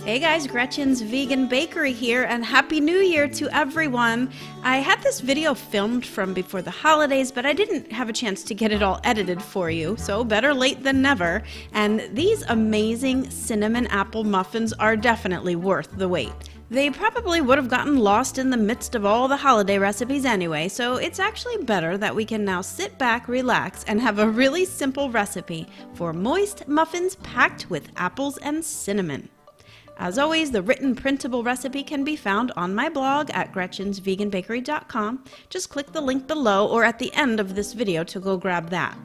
Hey guys, Gretchen's Vegan Bakery here, and Happy New Year to everyone. I had this video filmed from before the holidays, but I didn't have a chance to get it all edited for you, so better late than never. And these amazing cinnamon apple muffins are definitely worth the wait. They probably would have gotten lost in the midst of all the holiday recipes anyway, so it's actually better that we can now sit back, relax, and have a really simple recipe for moist muffins packed with apples and cinnamon. As always, the written printable recipe can be found on my blog at gretchensveganbakery.com. Just click the link below or at the end of this video to go grab that.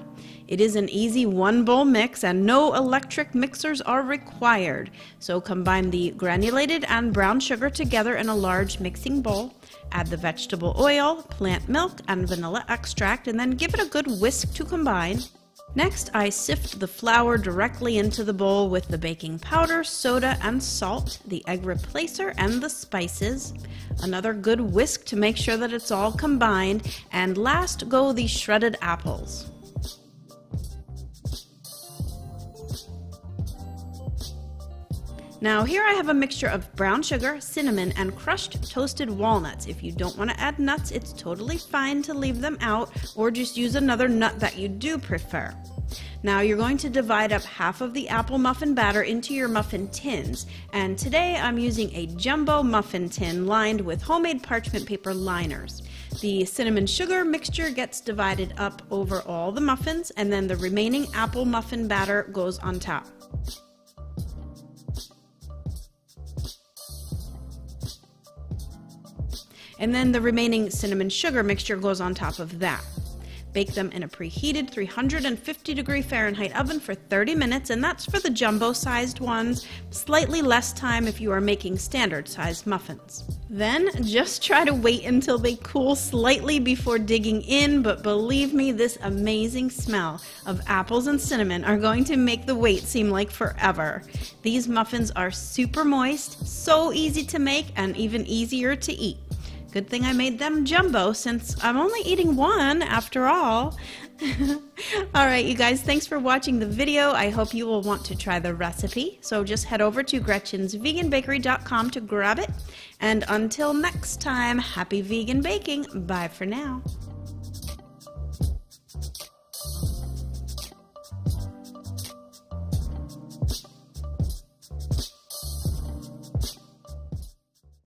It is an easy one-bowl mix and no electric mixers are required. So combine the granulated and brown sugar together in a large mixing bowl. Add the vegetable oil, plant milk, and vanilla extract, and then give it a good whisk to combine. Next, I sift the flour directly into the bowl with the baking powder, soda, and salt, the egg replacer, and the spices. Another good whisk to make sure that it's all combined, and last go the shredded apples. Now here I have a mixture of brown sugar, cinnamon, and crushed toasted walnuts. If you don't want to add nuts, it's totally fine to leave them out or just use another nut that you do prefer. Now you're going to divide up half of the apple muffin batter into your muffin tins, and today I'm using a jumbo muffin tin lined with homemade parchment paper liners. The cinnamon sugar mixture gets divided up over all the muffins, and then the remaining apple muffin batter goes on top. And then the remaining cinnamon sugar mixture goes on top of that. Bake them in a preheated 350-degree Fahrenheit oven for 30 minutes, and that's for the jumbo-sized ones, slightly less time if you are making standard-sized muffins. Then just try to wait until they cool slightly before digging in, but believe me, this amazing smell of apples and cinnamon are going to make the wait seem like forever. These muffins are super moist, so easy to make, and even easier to eat. Good thing I made them jumbo since I'm only eating one after all. Alright you guys, thanks for watching the video. I hope you will want to try the recipe. So just head over to gretchensveganbakery.com to grab it. And until next time, happy vegan baking. Bye for now.